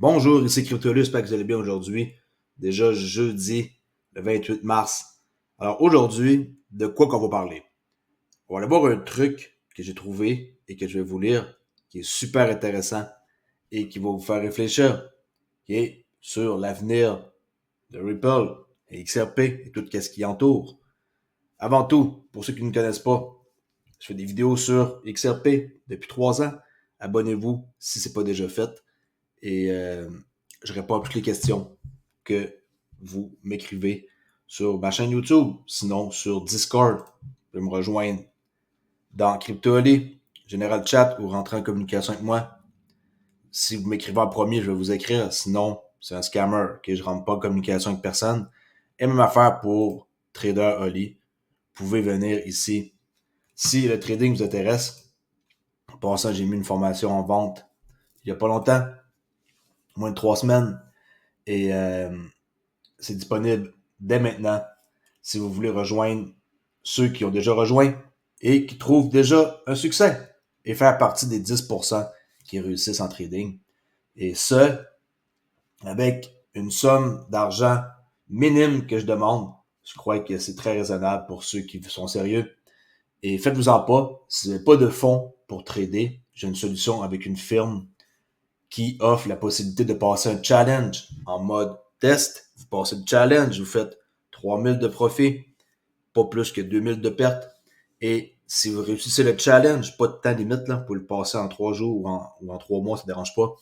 Bonjour, ici Cryptolus, j'espère que vous allez bien aujourd'hui. Déjà jeudi, le 28 mars. Alors aujourd'hui, de quoi qu'on va parler? On va aller voir un truc que j'ai trouvé et que je vais vous lire, qui est super intéressant et qui va vous faire réfléchir, qui est sur l'avenir de Ripple et XRP et tout ce qui entoure. Avant tout, pour ceux qui ne me connaissent pas, je fais des vidéos sur XRP depuis 3 ans. Abonnez-vous si ce n'est pas déjà fait. Et je réponds à toutes les questions que vous m'écrivez sur ma chaîne YouTube, sinon sur Discord. Vous pouvez me rejoindre dans CryptoOli, Général Chat ou rentrer en communication avec moi. Si vous m'écrivez en premier, je vais vous écrire. Sinon, c'est un scammer. Okay? Je ne rentre pas en communication avec personne. Et même affaire pour Trader Oli. Vous pouvez venir ici. Si le trading vous intéresse, en passant, j'ai mis une formation en vente il n'y a pas longtemps, moins de 3 semaines. Et c'est disponible dès maintenant si vous voulez rejoindre ceux qui ont déjà rejoint et qui trouvent déjà un succès et faire partie des 10% qui réussissent en trading. Et ce, avec une somme d'argent minime que je demande. Je crois que c'est très raisonnable pour ceux qui sont sérieux. Et faites-vous-en pas, si vous n'avez pas de fonds pour trader, j'ai une solution avec une firme qui offre la possibilité de passer un challenge en mode test. Vous passez le challenge, vous faites 3000 de profit, pas plus que 2000 de perte. Et si vous réussissez le challenge, pas de temps limite, là, vous pouvez le passer en 3 jours ou en 3 mois, ça ne dérange pas.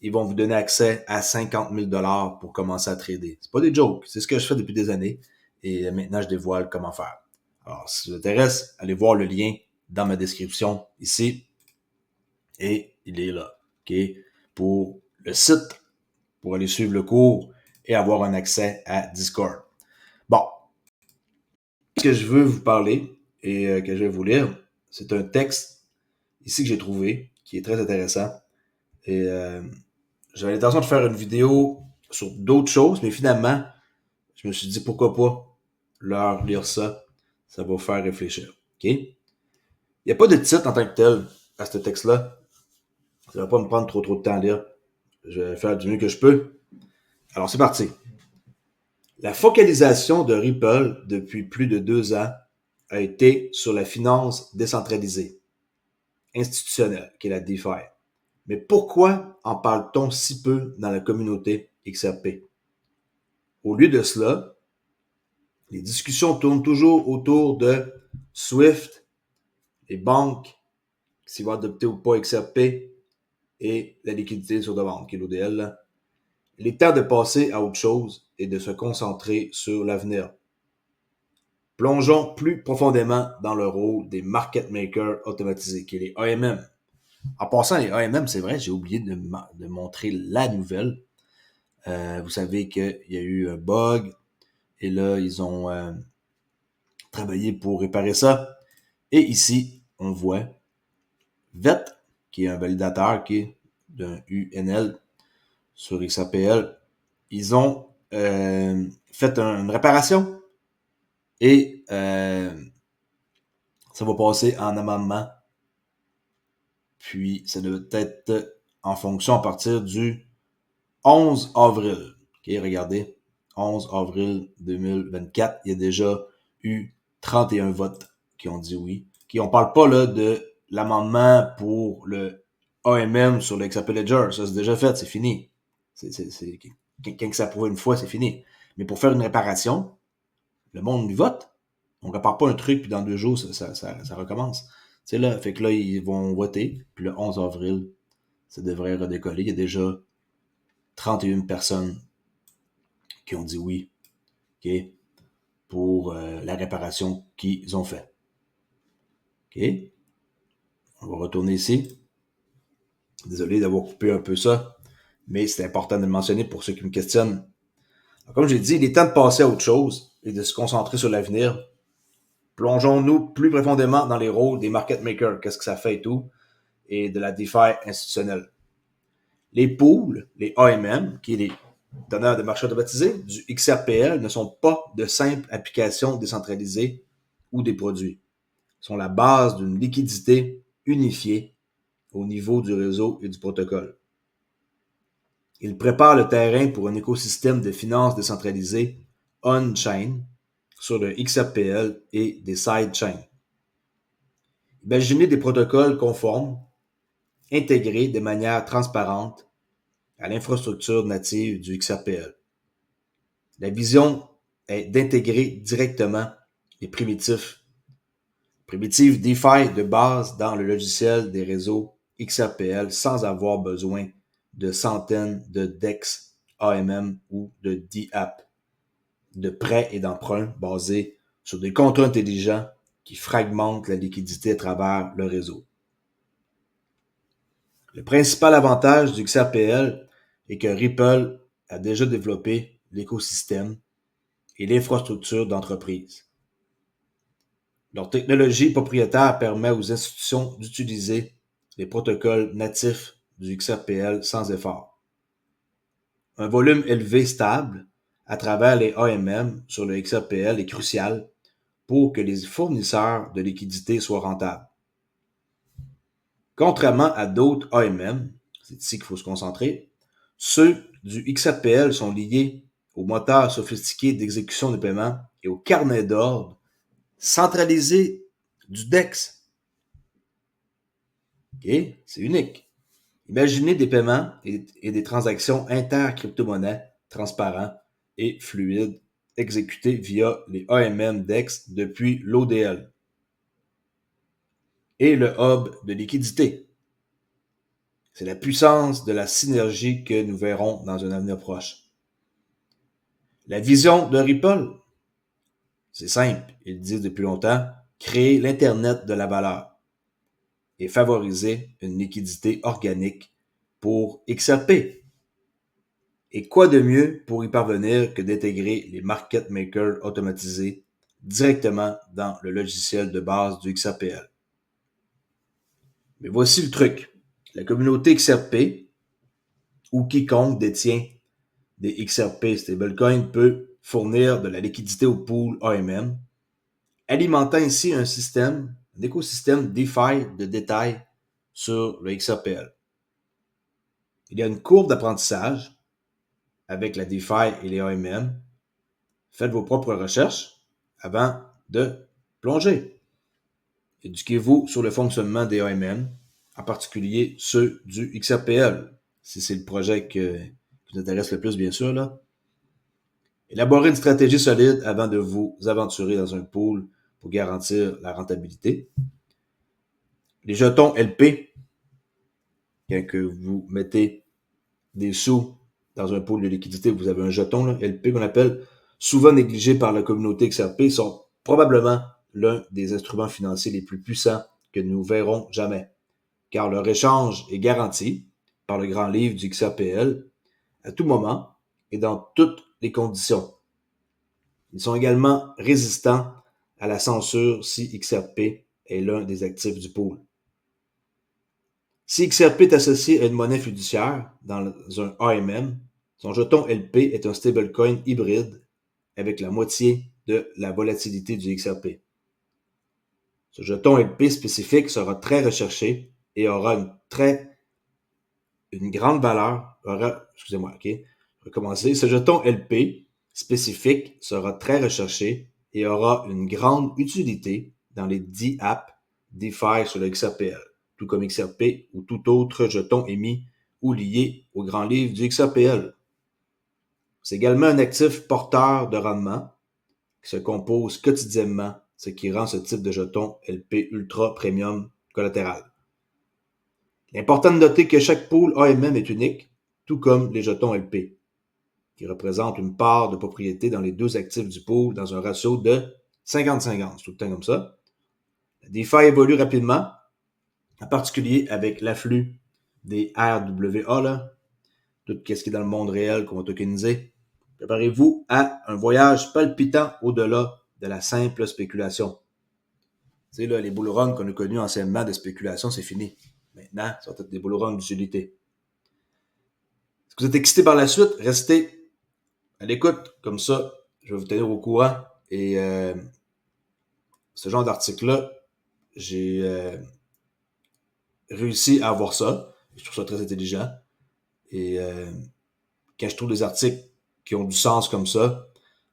Ils vont vous donner accès à 50 000 $ pour commencer à trader. C'est pas des jokes, c'est ce que je fais depuis des années. Et maintenant, je dévoile comment faire. Alors, si ça vous intéresse, allez voir le lien dans ma description ici. Et il est là. OK? Pour le site, pour aller suivre le cours et avoir un accès à Discord. Bon, ce que je veux vous parler et que je vais vous lire, c'est un texte ici que j'ai trouvé, qui est très intéressant. Et j'avais l'intention de faire une vidéo sur d'autres choses, mais finalement, je me suis dit pourquoi pas leur lire ça. Ça va vous faire réfléchir. OK? Il n'y a pas de titre en tant que tel à ce texte-là. Ça va pas me prendre trop de temps à lire. Je vais faire du mieux que je peux. Alors, c'est parti. La focalisation de Ripple depuis plus de 2 ans a été sur la finance décentralisée, institutionnelle, qui est la DeFi. Mais pourquoi en parle-t-on si peu dans la communauté XRP? Au lieu de cela, les discussions tournent toujours autour de Swift, les banques, s'ils vont adopter ou pas XRP, et la liquidité sur demande, qui est l'ODL. Il est temps de passer à autre chose et de se concentrer sur l'avenir. Plongeons plus profondément dans le rôle des market makers automatisés, qui est les AMM. En passant, les AMM, c'est vrai, j'ai oublié de montrer la nouvelle. Vous savez qu'il y a eu un bug et là, ils ont travaillé pour réparer ça. Et ici, on voit VET, qui est un validateur qui est d'un UNL sur XAPL. Ils ont fait une réparation et ça va passer en amendement. Puis, ça doit être en fonction à partir du 11 avril. OK, regardez. 11 avril 2024, il y a déjà eu 31 votes qui ont dit oui. Okay, on parle pas là de l'amendement pour le AMM sur le XRP Ledger. Ça, c'est déjà fait, c'est fini. Quand ça approuve une fois, c'est fini. Mais pour faire une réparation, le monde vote. On répare pas un truc, puis dans 2 jours, ça recommence. C'est là, fait que là, ils vont voter, puis le 11 avril, ça devrait redécoller. Il y a déjà 31 personnes qui ont dit oui, OK, pour la réparation qu'ils ont fait. OK? On va retourner ici. Désolé d'avoir coupé un peu ça, mais c'est important de le mentionner pour ceux qui me questionnent. Alors, comme j'ai dit, il est temps de passer à autre chose et de se concentrer sur l'avenir. Plongeons-nous plus profondément dans les rôles des market makers, qu'est-ce que ça fait et tout, et de la DeFi institutionnelle. Les pools, les AMM, qui est les donneurs de marché automatisés, du XRPL, ne sont pas de simples applications décentralisées ou des produits. Ils sont la base d'une liquidité unifiée au niveau du réseau et du protocole. Il prépare le terrain pour un écosystème de finances décentralisées on-chain sur le XRPL et des sidechains. Imaginez des protocoles conformes, intégrés de manière transparente à l'infrastructure native du XRPL. La vision est d'intégrer directement les primitives DeFi de base dans le logiciel des réseaux XRPL sans avoir besoin de centaines de DEX, AMM ou de DApp, de prêts et d'emprunts basés sur des contrats intelligents qui fragmentent la liquidité à travers le réseau. Le principal avantage du XRPL est que Ripple a déjà développé l'écosystème et l'infrastructure d'entreprise. Leur technologie propriétaire permet aux institutions d'utiliser les protocoles natifs du XRPL sans effort. Un volume élevé stable à travers les AMM sur le XRPL est crucial pour que les fournisseurs de liquidités soient rentables. Contrairement à d'autres AMM, c'est ici qu'il faut se concentrer, ceux du XRPL sont liés au moteur sophistiqué d'exécution de paiement et au carnet d'ordre centralisé du DEX. OK? C'est unique. Imaginez des paiements et des transactions inter-crypto-monnaies transparents et fluides exécutés via les AMM DEX depuis l'ODL et le hub de liquidité. C'est la puissance de la synergie que nous verrons dans un avenir proche. La vision de Ripple, c'est simple, ils le disent depuis longtemps, créer l'Internet de la valeur et favoriser une liquidité organique pour XRP. Et quoi de mieux pour y parvenir que d'intégrer les market makers automatisés directement dans le logiciel de base du XRPL. Mais voici le truc. La communauté XRP, ou quiconque détient des XRP stablecoins, peut fournir de la liquidité au pool AMM, alimentant ainsi un écosystème DeFi de détail sur le XRPL. Il y a une courbe d'apprentissage avec la DeFi et les AMM. Faites vos propres recherches avant de plonger. Éduquez-vous sur le fonctionnement des AMM, en particulier ceux du XRPL, si c'est le projet qui vous intéresse le plus, bien sûr. Là. Élaborez une stratégie solide avant de vous aventurer dans un pool pour garantir la rentabilité. Les jetons LP, quand que vous mettez des sous dans un pool de liquidité, vous avez un jeton là, LP qu'on appelle, souvent négligé par la communauté XRP, sont probablement l'un des instruments financiers les plus puissants que nous verrons jamais, car leur échange est garanti par le grand livre du XRPL à tout moment et dans toutes les conditions. Ils sont également résistants à la censure si XRP est l'un des actifs du pool. Si XRP est associé à une monnaie fiduciaire dans un AMM, son jeton LP est un stablecoin hybride avec la moitié de la volatilité du XRP. Ce jeton LP spécifique sera très recherché et aura une grande valeur. Ce jeton LP spécifique sera très recherché et aura une grande utilité dans les DApp DeFi sur le XRPL, tout comme XRP ou tout autre jeton émis ou lié au grand livre du XRPL. C'est également un actif porteur de rendement qui se compose quotidiennement, ce qui rend ce type de jeton LP ultra premium collatéral. Il est important de noter que chaque pool AMM est unique, tout comme les jetons LP, qui représentent une part de propriété dans les deux actifs du pool dans un ratio de 50-50, tout le temps comme ça. La DeFi évolue rapidement, en particulier avec l'afflux des RWA, là, tout ce qui est dans le monde réel qu'on va tokeniser. Préparez-vous à un voyage palpitant au-delà de la simple spéculation. Tu sais, là, les bull runs qu'on a connus anciennement de spéculation, c'est fini. Maintenant, ça va être des bull runs d'utilité. Est-ce que vous êtes excité par la suite? Restez à l'écoute, comme ça, je vais vous tenir au courant. Et ce genre d'article-là, j'ai réussi à avoir ça. Je trouve ça très intelligent. Et quand je trouve des articles qui ont du sens comme ça,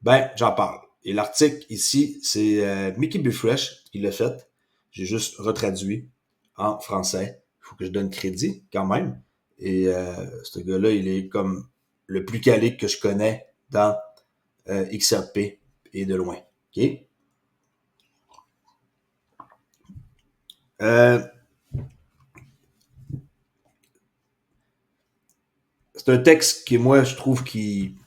ben, j'en parle. Et l'article ici, c'est Mickey Bufresh qui l'a fait. J'ai juste retraduit en français. Il faut que je donne crédit quand même. Et ce gars-là, il est comme le plus calé que je connais dans XRP et de loin. OK? C'est un texte qui, moi, je trouve qui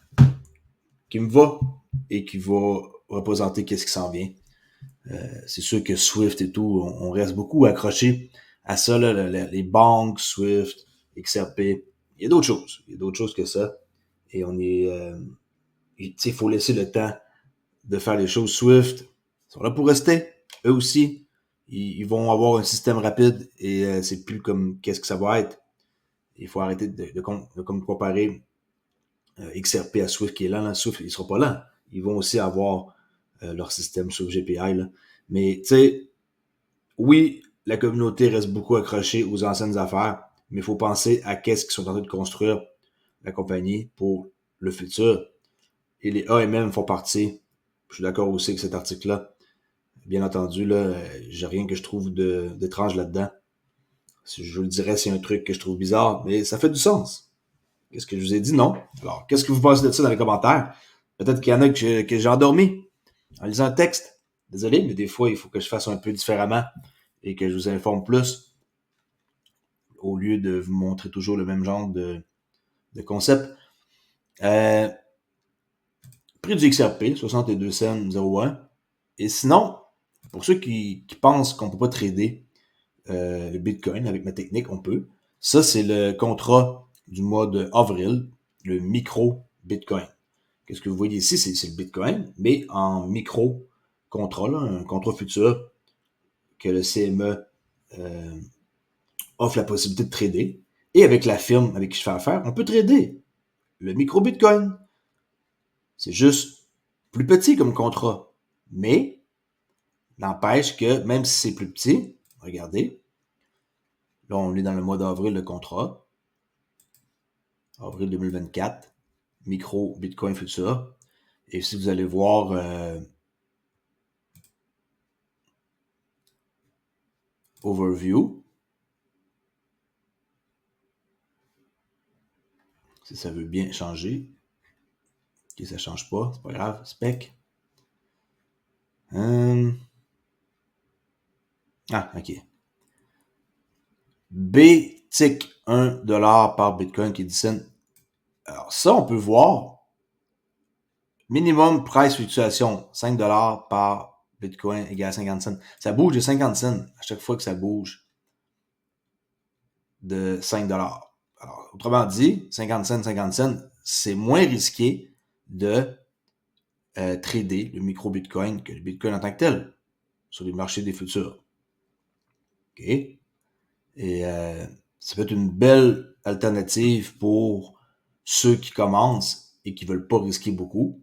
me va et qui va représenter qu'est-ce qui s'en vient. C'est sûr que Swift et tout, on reste beaucoup accroché à ça, là, les banques, Swift, XRP. Il y a d'autres choses. Il y a d'autres choses que ça. Et on est... tu sais, il faut laisser le temps de faire les choses. Swift, ils sont là pour rester. Eux aussi, ils vont avoir un système rapide et c'est plus comme qu'est-ce que ça va être. Il faut arrêter de comparer XRP à Swift qui est lent. Swift, ils ne seront pas lents. Ils vont aussi avoir leur système Swift GPI. Là. Mais tu sais, oui, la communauté reste beaucoup accrochée aux anciennes affaires, mais il faut penser à qu'est-ce qu'ils sont en train de construire la compagnie pour le futur. Et les AMM font partie. Je suis d'accord aussi avec cet article-là. Bien entendu, là, j'ai rien que je trouve d'étrange là-dedans. Si je vous le dirais, c'est un truc que je trouve bizarre, mais ça fait du sens. Qu'est-ce que je vous ai dit? Non. Alors, qu'est-ce que vous pensez de ça dans les commentaires? Peut-être qu'il y en a que j'ai endormi en lisant un texte. Désolé, mais des fois, il faut que je fasse un peu différemment et que je vous informe plus au lieu de vous montrer toujours le même genre de concept. Prix du XRP, 62 cents 0,1. Et sinon, pour ceux qui pensent qu'on ne peut pas trader le Bitcoin avec ma technique, on peut. Ça, c'est le contrat du mois d'avril, le micro-Bitcoin. Qu'est-ce que vous voyez ici? C'est le Bitcoin, mais en micro-contrat, là, un contrat futur que le CME offre la possibilité de trader. Et avec la firme avec qui je fais affaire, on peut trader le micro-Bitcoin. C'est juste plus petit comme contrat. Mais, n'empêche que même si c'est plus petit, regardez, là on est dans le mois d'avril, le contrat, avril 2024, micro-Bitcoin futur. Et si vous allez voir overview, si ça veut bien changer, ok, ça change pas, c'est pas grave, spec. Ok. BTIC, 1$ par Bitcoin qui descend. Alors ça, on peut voir. Minimum price fluctuation, 5$ par Bitcoin égale 50 cents. Ça bouge de 50 cents à chaque fois que ça bouge de 5$. Alors, autrement dit, 50 cents, c'est moins risqué de trader le micro-Bitcoin que le Bitcoin en tant que tel sur les marchés des futurs. OK? Et ça peut être une belle alternative pour ceux qui commencent et qui veulent pas risquer beaucoup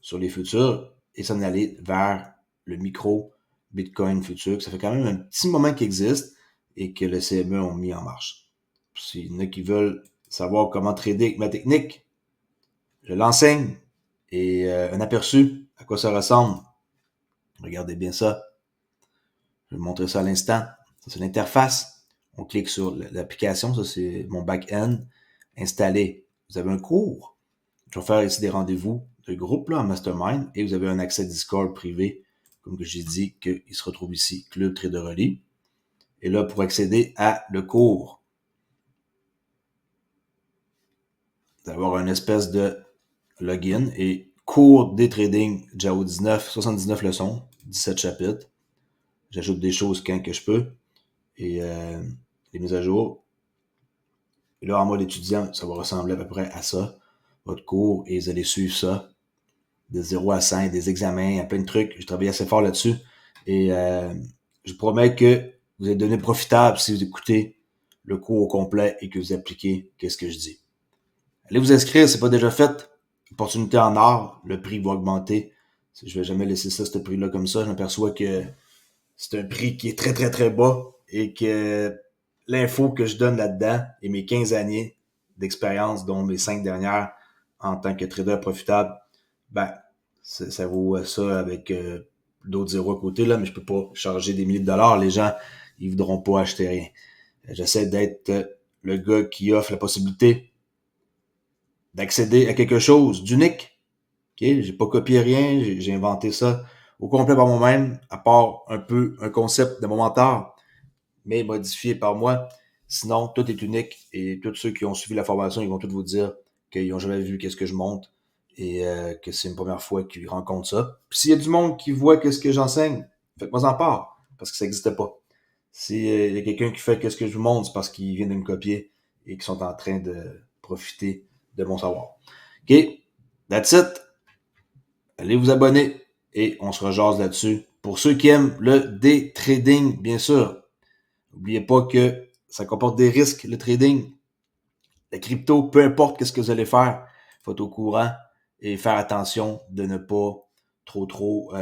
sur les futurs et s'en aller vers le micro Bitcoin futur. Ça fait quand même un petit moment qu'il existe et que le CME ont mis en marche. S'il y en a qui veulent savoir comment trader avec ma technique, je l'enseigne et un aperçu à quoi ça ressemble. Regardez bien ça. Je vais vous montrer ça à l'instant. Ça, c'est l'interface. On clique sur l'application. Ça, c'est mon back-end. Installé. Vous avez un cours. Je vais faire ici des rendez-vous de groupe là, en mastermind. Et vous avez un accès Discord privé. Comme que j'ai dit, qu'il se retrouve ici. Club Traderly. Et là, pour accéder à le cours, vous allez avoir une espèce de login et cours des trading JAO 19, 79 leçons, 17 chapitres. J'ajoute des choses quand que je peux. Et les mises à jour. Et là, en mode étudiant, ça va ressembler à peu près à ça, votre cours, et vous allez suivre ça, de 0 à 5, des examens, il y a plein de trucs. J'ai travaillé assez fort là-dessus. Et je promets que vous allez devenir profitable si vous écoutez le cours au complet et que vous appliquez ce que je dis. Allez vous inscrire, c'est pas déjà fait. Opportunité en or, le prix va augmenter. Je vais jamais laisser ça, ce prix-là comme ça. Je m'aperçois que c'est un prix qui est très, très, très bas et que l'info que je donne là-dedans et mes 15 années d'expérience, dont mes 5 dernières, en tant que trader profitable, ben, ça vaut ça avec d'autres zéros à côté, là, mais je peux pas charger des milliers de dollars. Les gens, ils voudront pas acheter rien. J'essaie d'être le gars qui offre la possibilité d'accéder à quelque chose d'unique. Okay? J'ai pas copié rien, j'ai inventé ça au complet par moi-même, à part un peu un concept de mon mentor, mais modifié par moi. Sinon, tout est unique et tous ceux qui ont suivi la formation, ils vont tous vous dire qu'ils n'ont jamais vu qu'est-ce que je montre et que c'est une première fois qu'ils rencontrent ça. Puis s'il y a du monde qui voit qu'est-ce que j'enseigne, faites-moi en part, parce que ça n'existait pas. S'il y a quelqu'un qui fait qu'est-ce que je vous montre, c'est parce qu'ils viennent de me copier et qu'ils sont en train de profiter de mon savoir. OK, that's it. Allez vous abonner et on se rejase là-dessus. Pour ceux qui aiment le day trading, bien sûr, n'oubliez pas que ça comporte des risques, le trading. La crypto, peu importe qu'est-ce que vous allez faire, il faut être au courant et faire attention de ne pas trop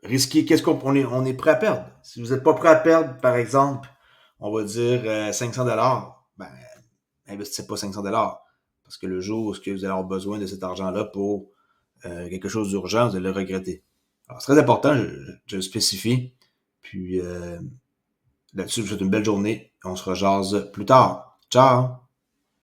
risquer. Qu'est-ce on est prêt à perdre? Si vous n'êtes pas prêt à perdre, par exemple, on va dire 500$, ben, investissez pas 500$. Parce que le jour où vous allez avoir besoin de cet argent-là pour quelque chose d'urgent, vous allez le regretter. Alors, c'est très important, je le spécifie. Puis là-dessus, je vous souhaite une belle journée. On se rejase plus tard. Ciao!